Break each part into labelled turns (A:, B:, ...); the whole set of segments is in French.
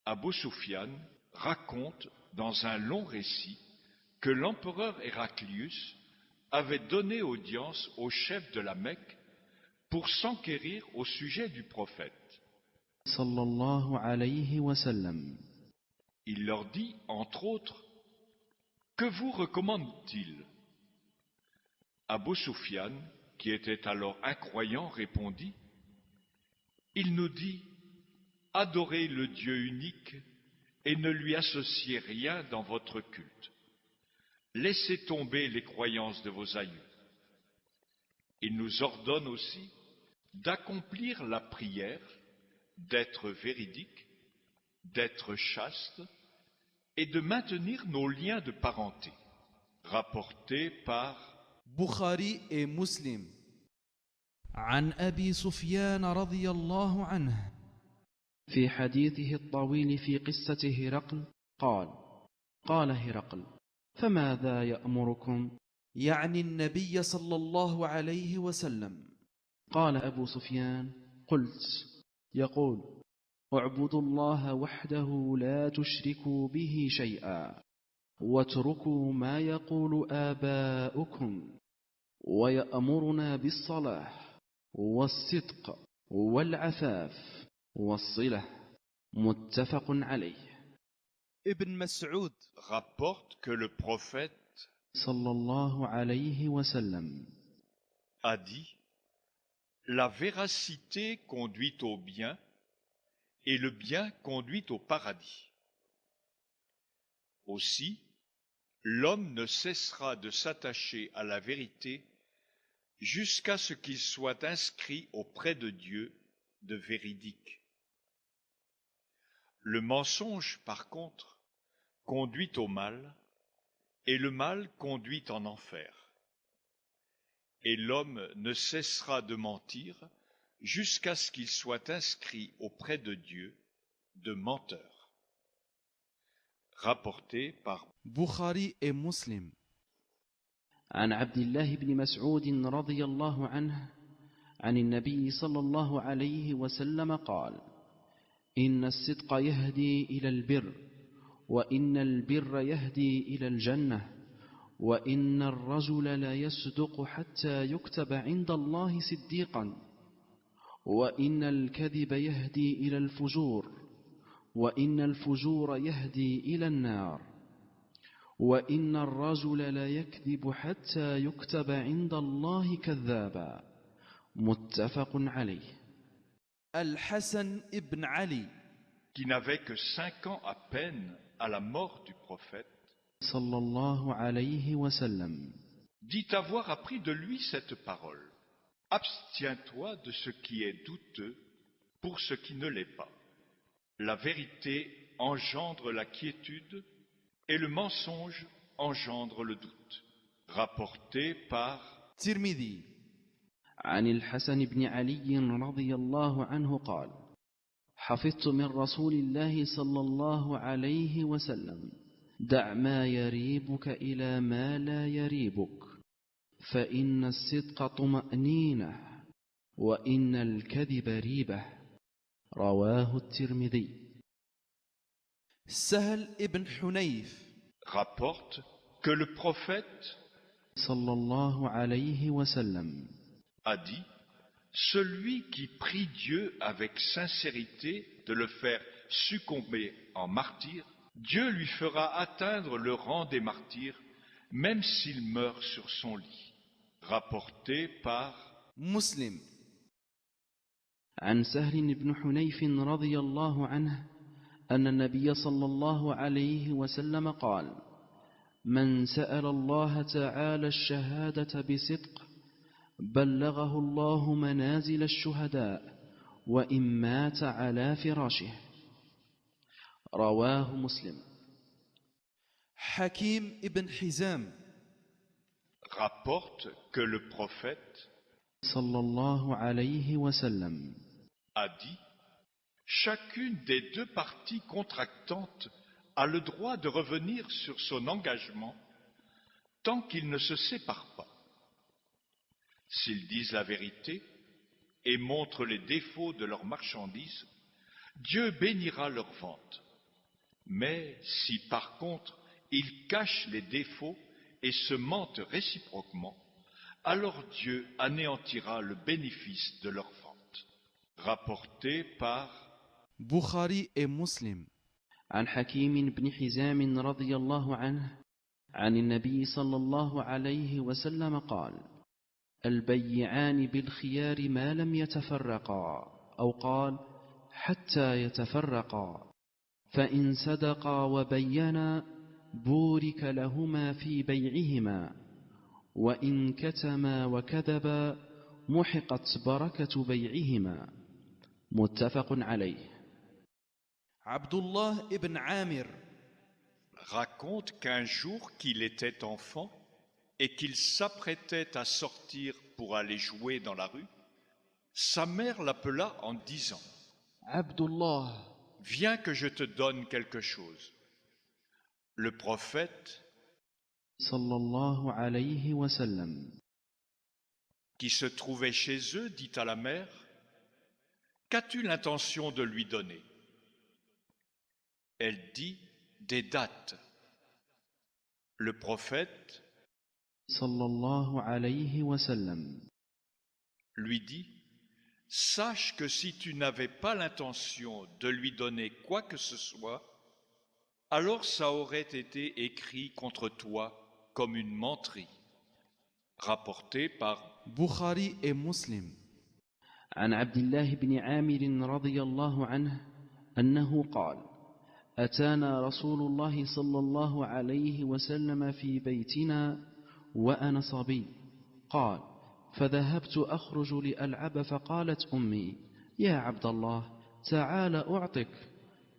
A: Abu Sufyan raconte dans un long récit que l'empereur Héraclius avait donné audience au chef de la Mecque pour s'enquérir au sujet du prophète.
B: sallallahu alayhi wa sallam.
A: Il leur dit, entre autres, « Que vous recommande-t-il » Abu Sufyan, qui était alors incroyant, répondit, « Il nous dit, adorez le Dieu unique et ne lui associez rien dans votre culte. Laissez tomber les croyances de vos aïeux. Il nous ordonne aussi d'accomplir la prière, d'être véridique, d'être chaste et de maintenir nos liens de parenté. » Rapporté par
C: Bukhari et Muslim. عن أبي سفيان رضي الله عنه
B: في حديثه الطويل في قصة هرقل قال هرقل فماذا يأمركم؟
C: يعني النبي صلى الله عليه وسلم.
B: قال أبو سفيان قلت يقول اعبدوا الله وحده لا تشركوا به شيئا واتركوا ما يقول آباؤكم ويأمرنا بالصلاة والصدق والعفاف والصلة متفق عليه.
C: Ibn Mas'ud
A: rapporte que le prophète
B: sallallahu alayhi wa sallam
A: a dit « La véracité conduit au bien et le bien conduit au paradis. Aussi, l'homme ne cessera de s'attacher à la vérité jusqu'à ce qu'il soit inscrit auprès de Dieu de véridique. Le mensonge, par contre, conduit au mal, et le mal conduit en enfer. Et l'homme ne cessera de mentir jusqu'à ce qu'il soit inscrit auprès de Dieu de menteur. » Rapporté par
C: Bukhari et Muslim.
B: عن عبد الله بن مسعود رضي الله عنه عن النبي صلى الله عليه وسلم قال إن الصدق يهدي إلى البر وإن البر يهدي إلى الجنة وإن الرجل لا يصدق حتى يكتب عند الله صديقا وإن الكذب يهدي إلى الفجور وإن الفجور يهدي إلى النار وإن الرجل لا يكذب حتى يكتب عند الله كذابا متفق عليه.
C: Al-Hassan ibn Ali,
A: qui n'avait que 5 ans à peine à la mort du prophète,
B: sallallahu alayhi wa sallam,
A: dit avoir appris de lui cette parole. Abstiens-toi de ce qui est douteux pour ce qui ne l'est pas. La vérité engendre la quiétude et le mensonge engendre le doute. Rapporté par
C: Tirmidhi.
B: عن الحسن بن علي رضي الله عنه قال حفظت من رسول الله صلى الله عليه وسلم دع ما يريبك إلى ما لا يريبك فإن الصدق طمأنينة وإن الكذب ريبة رواه الترمذي.
C: Sahl ibn Hunayf
A: rapporte que le prophète
B: sallallahu alayhi wa sallam
A: a dit « Celui qui prie Dieu avec sincérité de le faire succomber en martyr, Dieu lui fera atteindre le rang des martyrs, même s'il meurt sur son lit. » Rapporté par
C: Muslim.
B: عن سهل بن حنيف رضي الله عنه أن النبي صلى الله عليه وسلم قال من سأل الله تعالى الشهادة بصدق بلغه الله منازل الشهداء وإن مات على فراشه. رواه مسلم.
C: Hakim ibn Hizam
A: rapporte que le prophète
B: sallallahu alayhi wa sallam
A: a dit « Chacune des deux parties contractantes a le droit de revenir sur son engagement tant qu'ils ne se séparent pas. S'ils disent la vérité et montrent les défauts de leurs marchandises, Dieu bénira leur vente Mais si par contre ils cachent les défauts et se mentent réciproquement, alors Dieu anéantira le bénéfice de leur vente. Rapporté par
C: Bukhari et Muslim.
B: عن حكيم بن حزام رضي الله عنه عن النبي صلى الله عليه وسلم قال: البيعان بالخيار ما لم يتفرقا، أو قال: حتى يتفرقا، فإن صدقا وبينا بورك لهما في بيعهما، وإن كتما وكذبا محقت بركة بيعهما. متفق عليه.
C: Abdullah ibn Amir
A: raconte qu'un jour qu'il était enfant et qu'il s'apprêtait à sortir pour aller jouer dans la rue, sa mère l'appela en disant:
C: Abdullah,
A: viens que je te donne quelque chose. Le prophète,
B: sallallahu alayhi wa sallam,
A: qui se trouvait chez eux, dit à la mère: qu'as-tu l'intention de lui donner? Elle dit: des dattes. Le prophète,
B: sallallahu alayhi wa sallam,
A: lui dit: sache que si tu n'avais pas l'intention de lui donner quoi que ce soit, alors ça aurait été écrit contre toi comme une menterie. Rapporté par
C: Bukhari et Muslim.
B: عن عبد الله بن عامر رضي الله عنه أنه قال: أتانا رسول الله صلى الله عليه وسلم في بيتنا وأنا صبي. قال: فذهبت أخرج لألعب، فقالت أمي: يا عبد الله، تعال أعطك.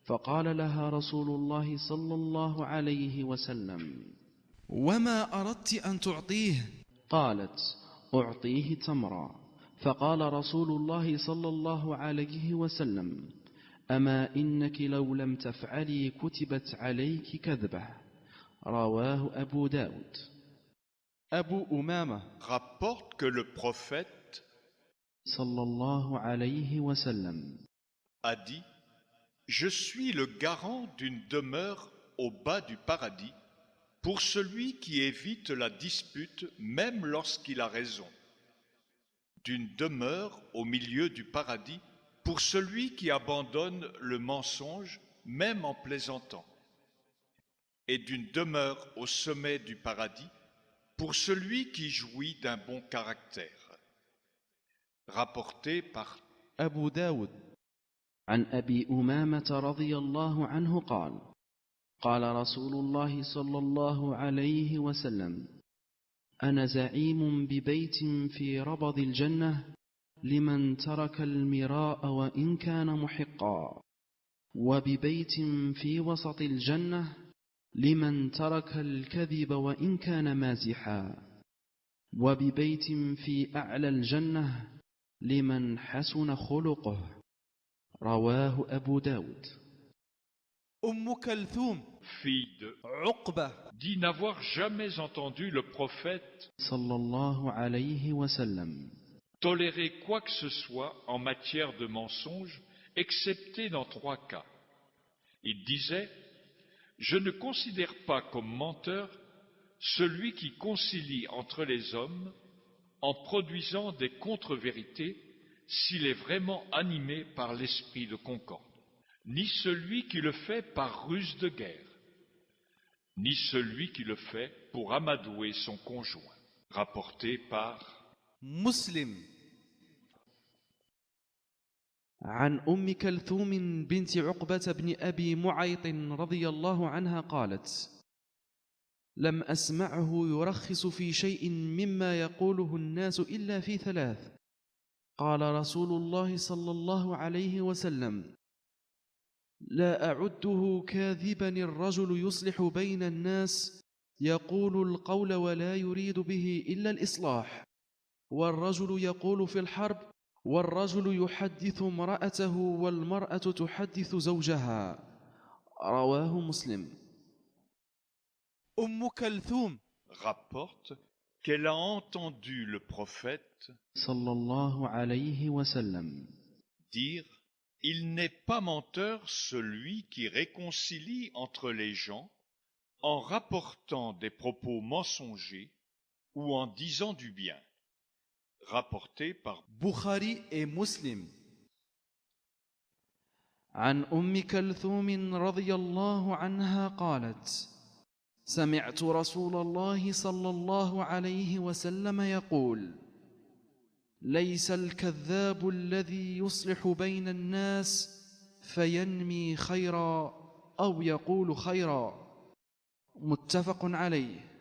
B: فقال لها رسول الله صلى الله عليه وسلم:
C: وما أردت أن تعطيه؟
B: قالت: أعطيه تمرا. فقال رسول الله صلى الله عليه وسلم: أما إنك لو لم تفعلي كتبت عليك كذبة. رواه أبو داود.
C: Abu Umama
A: rapporte que le prophète
B: sallallahu alayhi wa sallam
A: a dit: je suis le garant d'une demeure au bas du paradis pour celui qui évite la dispute même lorsqu'il a raison, d'une demeure au milieu du paradis pour celui qui abandonne le mensonge même en plaisantant, et d'une demeure au sommet du paradis pour celui qui jouit d'un bon caractère. Rapporté par
C: Abu Daoud.
B: عن أبي أمامة رضي الله عنه قال: قال رسول الله صلى الله عليه وسلم: أنا زعيم ببيت في ربض الجنة لمن ترك المراء وإن كان محقا، وببيت في وسط الجنة لمن ترك الكذب وإن كان مازحا، وببيت في أعلى الجنة لمن حسن خلقه. رواه أبو داود.
C: Kalthoum,
A: fille de
C: Uqba,
A: dit n'avoir jamais entendu le prophète
B: sallallahu alayhi wa sallam
A: tolérer quoi que ce soit en matière de mensonge, excepté dans 3 cas. Il disait: je ne considère pas comme menteur celui qui concilie entre les hommes en produisant des contre-vérités s'il est vraiment animé par l'esprit de concorde, ni celui qui le fait par ruse de guerre, ni celui qui le fait pour amadouer son conjoint. Rapporté par
C: Muslim. عن أم كلثوم بنت عقبة بن أبي معيط رضي الله عنها قالت: لم أسمعه يرخص في شيء مما يقوله الناس إلا في 3. قال رسول الله صلى الله عليه وسلم: لا أعده كاذبا الرجل يصلح بين الناس يقول القول ولا يريد به إلا الإصلاح، والرجل يقول في الحرب، والرجل يحدث امرأته والمرأة تحدث زوجها. رواه مسلم. Kalthoum
A: rapporte qu'elle a entendu le prophète
B: sallallahu alayhi wa sallam
A: dire: Il n'est pas menteur celui qui réconcilie entre les gens en rapportant des propos mensongers ou en disant du bien. Rapporté par
C: Bukhari et Muslim.
B: عن أم كلثوم رضي الله عنها قالت: سمعت رسول الله صلى الله عليه وسلم يقول: ليس الكذاب الذي يصلح بين الناس فينمي خيرا أو يقول خيرا. متفق عليه.